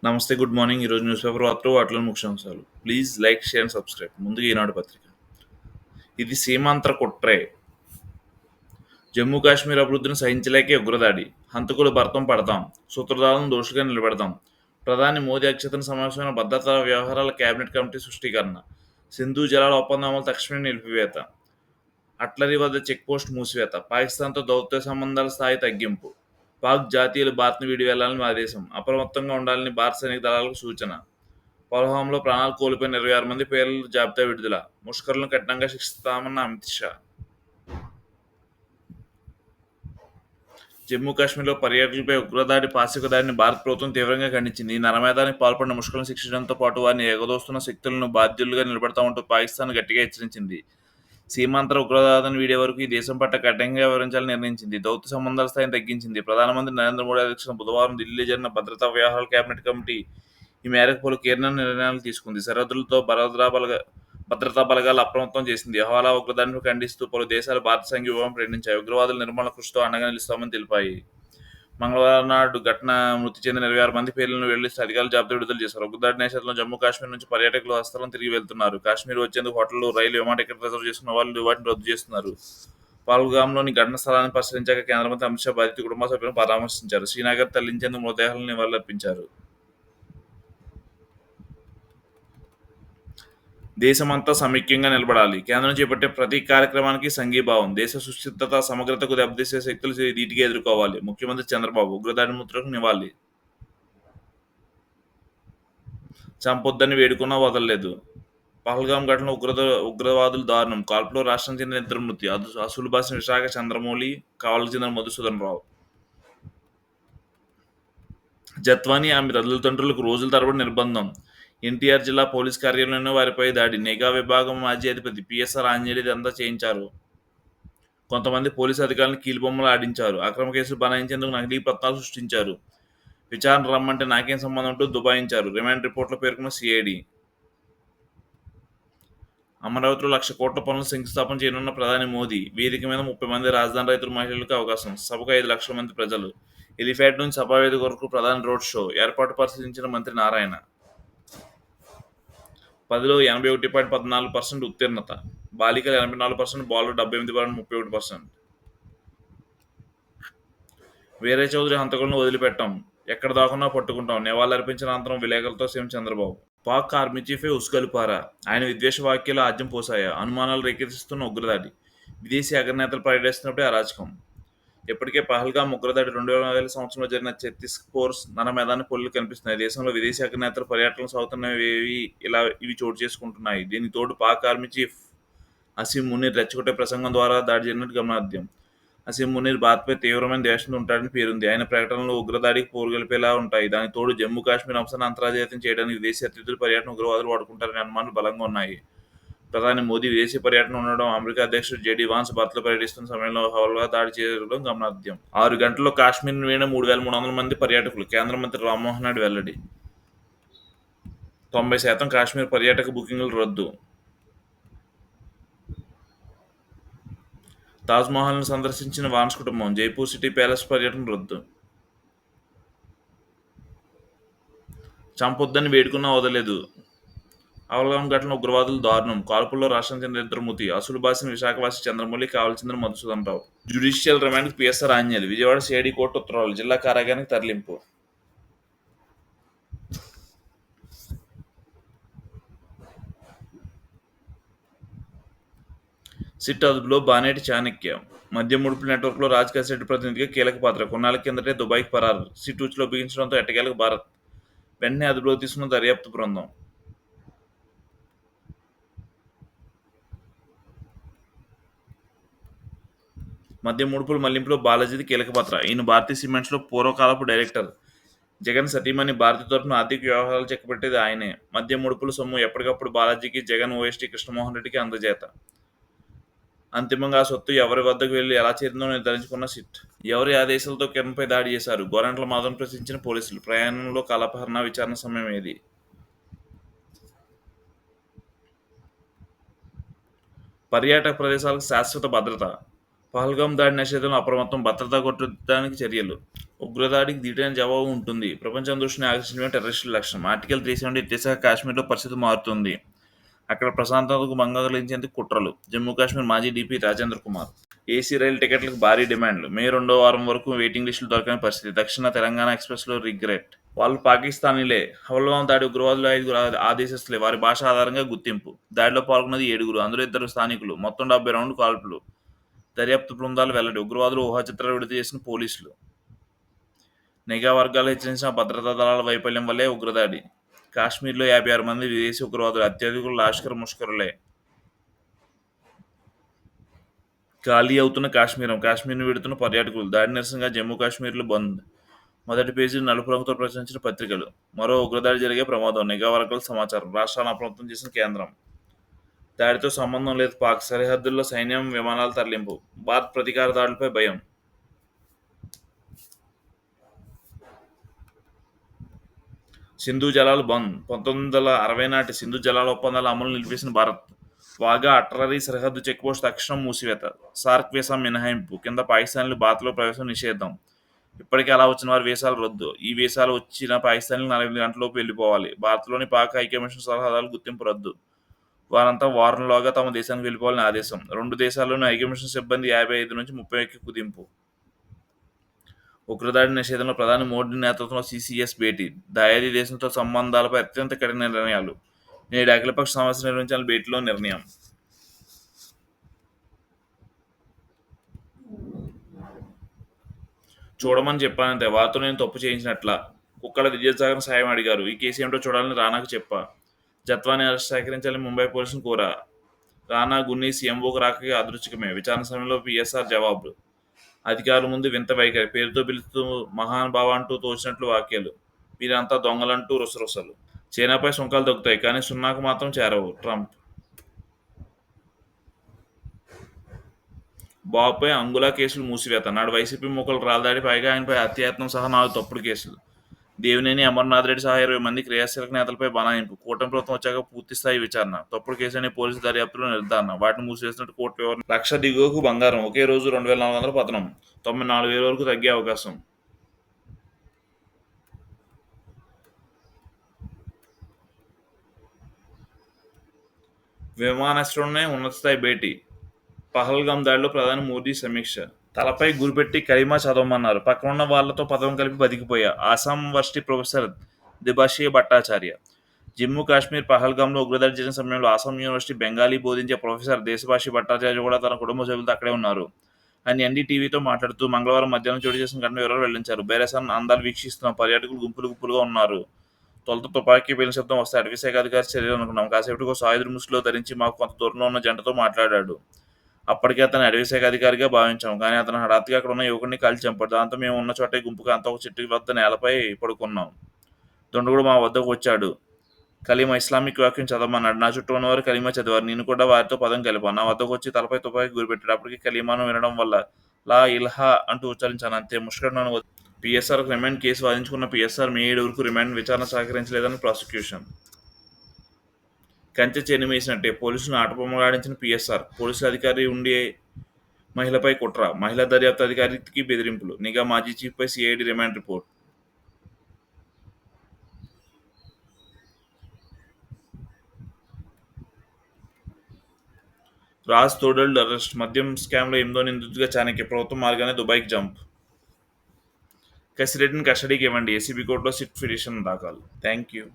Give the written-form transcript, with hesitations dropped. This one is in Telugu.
నమస్తే. Good morning. ఈరోజు న్యూస్ పేపర్ వార్తలు వాటిలోని ముఖ్యాంశాలు. Please like, share and subscribe. ముందుగా ఈనాడు పత్రిక. ఇది సీమాంతర కుట్రే. జమ్మూ కాశ్మీర్ అభివృద్ధిని సహించలేకే ఉగ్రదాడి. హంతకులు భర్తం పడతాం. సూత్రధారులను దోషులుగా నిలబెడతాం. ప్రధాని మోదీ అధ్యక్షతన సమావేశమైన భద్రతా వ్యవహారాల కేబినెట్ కమిటీ సృష్టీకరణ. సింధు జలాల ఒప్పందం అమలు తక్షణమే నిలిపివేత. అట్లరి వద్ద చెక్పోస్ట్ మూసివేత. పాకిస్తాన్తో దౌత్య సంబంధాల స్థాయి తగ్గింపు. పాక్ జాతీయులు భారత్ను వీడి వెళ్లాలని ఆదేశం. అప్రమత్తంగా ఉండాలని భారత సైనిక దళాలకు సూచన. పల్హాంలో ప్రాణాలు కోల్పోయిన 26 మంది పేర్ల జాబితా విడుదల. ముష్కరులను కఠినంగా శిక్షిస్తామన్న అమిత్ షా. జమ్మూ కాశ్మీర్లో పర్యాటకులపై ఉగ్రదాడి పాశవిక దాడిని భారత ప్రభుత్వం తీవ్రంగా ఖండించింది. ఈ నరమేధానికి పాల్పడిన ముష్కరులను శిక్షించడంతో పాటు వారిని ఎగదోస్తున్న శక్తులను బాధ్యులుగా నిలబెడతామంటూ పాకిస్తాన్ గట్టిగా హెచ్చరించింది. సీమాంతర ఉగ్రవాదాన్ని వీడే వరకు ఈ దేశం పట్ల కఠినంగా వ్యవహరించాలని నిర్ణయించింది. దౌత్య సంబంధాల స్థాయిని తగ్గించింది. ప్రధానమంత్రి నరేంద్ర మోదీ అధ్యక్షతన బుధవారం ఢిల్లీలో జరిగిన భద్రతా వ్యవహారాల కేబినెట్ కమిటీ ఈ మేరకు పలు కీలక నిర్ణయాలు తీసుకుంది. సరిహద్దులతో భద్రతా బలగాలు అప్రమత్తం చేసింది. హవాలా ఉగ్రదాడిని ఖండిస్తూ పలు దేశాలు భారత సంఘీభావం ప్రకటించాయి. ఉగ్రవాదుల నిర్మూలన కృషితో అండగా నిలుస్తామని తెలిపాయి. మంగళవారం నాడు ఘటన మృతి చెందిన 26 మంది పేర్లను వెల్లడిస్తూ అధికారులు జాబితా విడుదల చేశారు. ఉగ్రదాడి నేపథ్యంలో జమ్మూ కాశ్మీర్ నుంచి పర్యాటకులు స్వస్థలం తిరిగి వెళ్తున్నారు. కాశ్మీర్ వచ్చేందుకు హోటళ్లు, రైలు, విమాన టికెట్ రిజర్వ్ చేసుకున్న వాళ్ళు వాటిని రద్దు చేస్తున్నారు. పహల్గామ్లోని ఘటన స్థలాన్ని పరిశీలించాక కేంద్ర మంత్రి అమిత్ షా బాధిత కుటుంబ సభ్యులను పరామర్శించారు. శ్రీనగర్ తరలించేందుకు మృతదేహాలను నివాళులర్పించారు. దేశమంతా సమైక్యంగా నిలబడాలి. కేంద్రం చేపట్టే ప్రతి కార్యక్రమానికి సంఘీభావం. దేశ సుస్థిరత, సమగ్రతకు దెబ్బతీసే శక్తులు ధీటుగా ఎదుర్కోవాలి. ముఖ్యమంత్రి చంద్రబాబు. ఉగ్రదాడి ముద్రకు నివాళి. చంపొద్దని వేడుకున్నా వదలలేదు. పహల్గాం ఘటనలో ఉగ్రవాదులు దారుణం. కాల్పులో రాష్ట్రం చెందిన 2 మృతి. అసలు బాసిన విశాఖ చంద్రమౌళి, కావలికి చెందిన మధుసూదన్ రావు. జత్వాని ఆమె తల్లిదండ్రులకు రోజుల తరబడి నిర్బంధం. ఎన్టీఆర్ జిల్లా పోలీస్ కార్యాలయంలో వారిపై దాడి. నిఘా విభాగం మాజీ అధిపతి పిఎస్ఆర్ ఆంజనేయులు ఇదంతా చేయించారు. కొంతమంది పోలీసు అధికారులను కీలుబొమ్మలు ఆడించారు. అక్రమ కేసులు బనాయించేందుకు నకిలీ పత్రాలు సృష్టించారు. విచారణ రమ్మంటే నాకేం సంబంధం అంటూ దుబాయించారు. రిమాండ్ రిపోర్టులో పేర్కొన్న సిఐడి. అమరావతిలో 1,00,000 కోట్ల పనులు శంకుస్థాపన చేయనున్న ప్రధాని మోదీ. వేదిక మీద 30 మంది రాజధాని రైతులు, మహిళలకు అవకాశం. సభకు 5 లక్షల మంది ప్రజలు. ఎలిఫాడ్ నుంచి సభావేదిక వరకు ప్రధాని రోడ్ షో. ఏర్పాటు పరిశీలించిన మంత్రి నారాయణ. 10లో 81.14% ఉత్తీర్ణత. బాలికలు 84%, బాలురు 78.31%. వీరయ్య చౌదరి హంతకులను వదిలిపెట్టాం, ఎక్కడ దాకున్నా పట్టుకుంటాం. నివాళులర్పించిన అనంతరం విలేకరులతో సీఎం చంద్రబాబు. పాక్ ఆర్మీ చీఫే ఉసుగొలిపారా? ఆయన విద్వేష వాక్యాలు ఆజ్యం పోసాయా? అనుమానాలు రేకెత్తిస్తున్న ఉగ్రదాడి. విదేశీ అగ్రనేతలు పర్యటిస్తున్నప్పుడే అరాచకం. ఇప్పటికే పహల్గాం ఉగ్రదాడి 2000 సంవత్సరంలో జరిగిన ఛత్తీస్గఢ్ నరమేధాన్ని పొల్లు కనిపిస్తున్నాయి. దేశంలో విదేశీ అగ్రనేతల పర్యటనలు సాగుతున్నవి ఇవి చోటు చేసుకుంటున్నాయి. దీనికి తోడు పాక్ ఆర్మీ చీఫ్ అసీం మునీర్ రెచ్చగొట్టే ప్రసంగం ద్వారా దాడి జరిగినట్టు గమనార్థం. అసీం మునీర్ భారత్పై తీవ్రమైన ద్వేషంతో ఉంటాడని పేరుంది. ఆయన ప్రకటనలు ఉగ్రదాడికి పోరుగలిపేలా ఉంటాయి. దానికి తోడు జమ్మూ కాశ్మీర్ అంశాన్ని అంతర్జాతీయం చేయడానికి విదేశీ అతిథుల పర్యటన ఉగ్రవాదులు వాడుకుంటారనే అనుమానాలు బలంగా ఉన్నాయి. ప్రధాని మోదీ విదేశీ పర్యటన ఉండడం, అమెరికా అధ్యక్షుడు జేడీ వాన్స్ భారత్లో పర్యటిస్తున్న సమయంలో హవాలా దాడి చేయడం గమనార్థం. 6 గంటల్లో కాశ్మీర్ వీణ 3,300 మంది పర్యాటకులు. కేంద్ర మంత్రి రామ్మోహన్ నాయుడు వెల్లడి. 90% కాశ్మీర్ పర్యాటక బుకింగ్లు రద్దు. తాజ్మహల్ను సందర్శించిన వాన్స్ కుటుంబం. జైపూర్ సిటీ ప్యాలెస్ పర్యటన రద్దు. చంపొద్దని వేడుకున్నా వదలలేదు. పహల్గాం ఘటన ఉగ్రవాదులు దారుణం. కాల్పుల్లో రాష్ట్రం చెందిన 2 మృతి. అసలు బాసిన విశాఖవాసి చంద్రమౌళి, కావలికి చెందిన మధుసూదన్ రావు. జ్యుడిషియల్ రిమాండ్కు PSR Anjaneyulu. Vijayawada CID court ఉత్తర్వులు. జిల్లా కారాగారానికి తరలింపు. సిట్ అదుపులో బానేటి చాణక్య. మద్య ముడుపుల నెట్వర్క్లో రాజ్ కసేటి ప్రతినిధిగా కీలక పాత్ర. కొన్నాళ్ల కిందటే దుబాయ్కి పరారు. సిట్ ఉచ్చులో బిగించడంతో ఎట్టకేలకు భారత్. వెంటనే అదుపులోకి తీసుకున్న దర్యాప్తు బృందం. మద్య ముడుపుల మళ్లింపులో బాలాజీది కీలక పాత్ర. ఈయన భారతీయ సిమెంట్స్లో పూర్వకాలపు డైరెక్టర్. జగన్ సతీమణి భారతి తరపున ఆర్థిక వ్యవహారాలు చెక్కబెట్టేది ఆయనే. మద్య ముడుపుల సొమ్ము ఎప్పటికప్పుడు బాలాజీకి, జగన్ ఓఎస్టీ కృష్ణమోహన్ రెడ్డికి అందజేత. అంతిమంగా ఆ సొత్తు ఎవరి వద్దకు వెళ్లి ఎలా చేరిందో నిర్ధారించుకున్న సిట్. ఎవరి ఆదేశాలతో కిరణ్పై దాడి చేశారు? గోరంట్ల మాధవన్ ప్రశ్నించిన పోలీసులు. ప్రయాణంలో కాలపహరణ విచారణ సమయం ఏది? పర్యాటక ప్రదేశాలకు శాశ్వత భద్రత. పహల్గామ్ దాడి నిషేధంలో అప్రమత్తం, భద్రతా కొట్టడానికి చర్యలు. ఉగ్రదాడికి ధీటైన జవాబు ఉంటుంది. ప్రపంచం దృష్టిని ఆకర్షించడమే టెర్రరిస్టుల లక్ష్యం. ఆర్టికల్ 370 ఇత్యసా కాశ్మీర్లో పరిస్థితి మారుతుంది. అక్కడ ప్రశాంతతకు భంగం కలిగించేందుకు కుట్రలు. జమ్మూ కాశ్మీర్ మాజీ డీపీ రాజేంద్ర కుమార్. ఏసీ రైలు టికెట్లకు భారీ డిమాండ్లు. మే రెండో వారం వరకు వెయిటింగ్ లిస్టులు దొరకని పరిస్థితి. దక్షిణ తెలంగాణ ఎక్స్‌ప్రెస్‌లో రిగ్రెట్. వాళ్ళు పాకిస్తానీలే. పహల్గామ్ దాడి ఉగ్రవాదులు 5 ఆదేశస్తులే. వారి భాష ఆధారంగా గుర్తింపు. దాడిలో పాల్గొన్నది 7, అందులో 2 స్థానికులు. మొత్తం 70 రౌండ్లు కాల్పులు. దర్యాప్తు బృందాలు వెల్లడి. ఉగ్రవాదులు ఊహాచిత్రాలు విడుదల చేసిన పోలీసులు. నిఘా వర్గాలు హెచ్చరించిన భద్రతా దళాల వైఫల్యం వల్లే ఉగ్రదాడి. కాశ్మీర్లో 56 మంది విదేశీ ఉగ్రవాదులు. అత్యధికులు లాష్కర్ ముష్కరులే. ఖాళీ అవుతున్న కాశ్మీర్ను విడుతున్న పర్యాటకులు. దాడి నిరసనగా జమ్మూ కాశ్మీర్లో బంద్. మొదటి పేజీ నలుపు రంగుతో ప్రచురించిన పత్రికలు. మరో ఉగ్రదాడి జరిగే ప్రమాదం. నిఘా వర్గాల సమాచారం. రాష్ట్రాలను అప్రమత్తం చేసిన కేంద్రం. దాడితో సంబంధం లేదు పాక్. సరిహద్దుల్లో సైన్యం, విమానాల తరలింపు. భారత్ ప్రతీకార దాడులపై భయం. సింధు జలాలు బంద్. 1960 నాటి సింధు జలాల ఒప్పందాల అమలు నిలిపేసిన భారత్. వాఘా అట్రరీ సరిహద్దు చెక్‌పోస్ట్ తక్షణం మూసివేత. సార్క్ వీసా మినహాయింపు కింద పాకిస్తాన్లు భారత్‌లో ప్రవేశం నిషేధం. ఇప్పటికే అలా వచ్చిన వారి వీసాలు రద్దు. ఈ వీసాలు వచ్చిన పాకిస్తానీలు 48 గంటల్లోపు వెళ్లిపోవాలి. భారత్‌లోని పాక్ హైకమిషన్ సలహాదారుల గుర్తింపు రద్దు. వారంతా వారంలోగా తమ దేశానికి వెళ్లిపోవాలని ఆదేశం. 2 దేశాల్లోని హైకమిషన్ సిబ్బంది 55 నుంచి 30కి కుదింపు. ఉగ్రదాడి నిషేధంలో ప్రధాని మోడీ నేతృత్వంలో సీసీఎస్ భేటీ. దాయాది దేశంతో సంబంధాలపై అత్యంత కఠిన నిర్ణయాలు. నేడు అఖిలపక్ష సమావేశం నిర్వహించాలని భేటీలో నిర్ణయం. చూడమని చెప్పానంతే. వారితో నేను తప్పు చేయించినట్లా. కుక్కల విద్యాసాగర్ సాయం అడిగారు. ఈ కేసు ఏమిటో చూడాలని రానాకు చెప్పా. జత్వాని అరెస్ట్ సేకరించాలని ముంబై పోలీసులను కోరా. రానా, గున్నీ సీఎంఓకు రాకకి యాదృచ్ఛికమే. విచారణ సమయంలో పీఎస్ఆర్ జవాబు. అధికారుల ముందు వింత వైఖరి. పేరుతో పిలుస్తూ మహానుభావ అంటూ తోచినట్లు వ్యాఖ్యలు. వీరంతా దొంగలంటూ రుసరుసలు. చైనాపై సుంకాలు తగ్గుతాయి కానీ సున్నాకు మాత్రం చేరవు. ట్రంప్. బాబుపై అంగుళా కేసులు మూసివేత. నాడు వైసీపీ మూకలు రాల్దాడి, పైగా ఆయనపై హత్యాయత్నం సహా 4 తప్పుడు కేసులు. దేవినేని అమర్నాథ్ రెడ్డి సహా 20 మంది క్రియాశీలక నేతలపై బనాయింపు. కూటమి ప్రభుత్వం వచ్చాక పూర్తిస్థాయి విచారణ. తప్పుడు కేసులని పోలీసు దర్యాప్తులో నిర్ధారణ. వాటిని మూసివేసినట్టు కోర్టు వివరణ. లక్ష దిగువకు బంగారం. ఒకే రోజు 2,400 పతనం. 94,000 వరకు తగ్గే అవకాశం. విమానాశ్రయంలోనే ఉన్నతస్థాయి భేటీ. పహల్గామ్ దాడిలో ప్రధాని మోదీ సమీక్ష. తలపై గురిపెట్టి కలీమా చదవమన్నారు. పక్కనున్న వాళ్లతో పదం కలిపి బతికిపోయా. ఆసాం వర్సిటీ ప్రొఫెసర్ దిబాషియా భట్టాచార్య. జమ్మూ కాశ్మీర్ పహల్గామ్లో ఉగ్రదాడి జరిగిన సమయంలో ఆసాం యూనివర్సిటీ బెంగాలీ బోధించే ప్రొఫెసర్ దేశభాషి భట్టాచార్య కూడా తన కుటుంబ సభ్యులతో అక్కడే ఉన్నారు. ఆయన ఎన్డీటీవీతో మాట్లాడుతూ మంగళవారం మధ్యాహ్నం చోటు చేసిన ఘటన వివరాలు వెల్లడించారు. బైరసాన్ అందాలు వీక్షిస్తున్న పర్యాటకులు గుంపులుగా ఉన్నారు. తొలుత తుపాకీ పేలిన శబ్దం వస్తే అటవీ శాఖ అధికారి చర్యలు అనుకున్నాం. కాసేపటికి సాయుధ ముసుగులో ధరించి మాకు కొంత దూరంలో ఉన్న జంటతో మాట్లాడాడు. అప్పటికే అతను అటవీ శాఖ అధికారిగా భావించాం. కానీ అతను హఠాత్తుగా అక్కడ ఉన్న యువకుడిని కాల్చి చంపాడు. దాంతో మేము ఉన్న చోటే గుంపుగా అంతా ఒక చెట్టు వద్ద నేలపై పడుకున్నాం. దుండగుడు మా వద్దకు వచ్చాడు. కలీమా ఇస్లామిక్ వాక్యం చదవమన్నాడు. నా చుట్టూ ఉన్నవారు కలీమా చదివారు. నేను కూడా వారితో పదం కలిపాను. నా వద్దకు వచ్చి తలపై తుపాకీ గురిపెట్టాడు. అప్పటికి కలీమాను వినడం వల్ల లా ఇల్హా అంటూ ఉచ్చరించాను. అంతే. ముష్కరుడు నన్ను పీఎస్ఆర్కు రిమాండ్. కేసు వాదించుకున్న పీఎస్ఆర్ మే 7 వరకు రిమాండ్ విచారణ సహకరించలేదని ప్రాసిక్యూషన్. కంచె చెనిమేసినట్టే పోలీసులను ఆటబొమ్మలాడించిన పీఎస్ఆర్. పోలీసుల అధికారి ఉండి మహిళపై కుట్ర. మహిళా దర్యాప్తు అధికారికి బెదిరింపులు. నిఘా మాజీ చీఫ్పై సిఐడి రిమాండ్ రిపోర్ట్. రాజ్ తోడల్డ్ అరెస్ట్. మద్యం స్కామ్లో 8వ నిందితుడిగా చాణక్య. ప్రభుత్వం మార్గానే దుబాయ్కి జంప్. కసిరెడ్డిని కస్టడీకి ఇవ్వండి. ఏసీబీ కోర్టులో సిట్ పిటిషన్ దాఖలు. Thank you.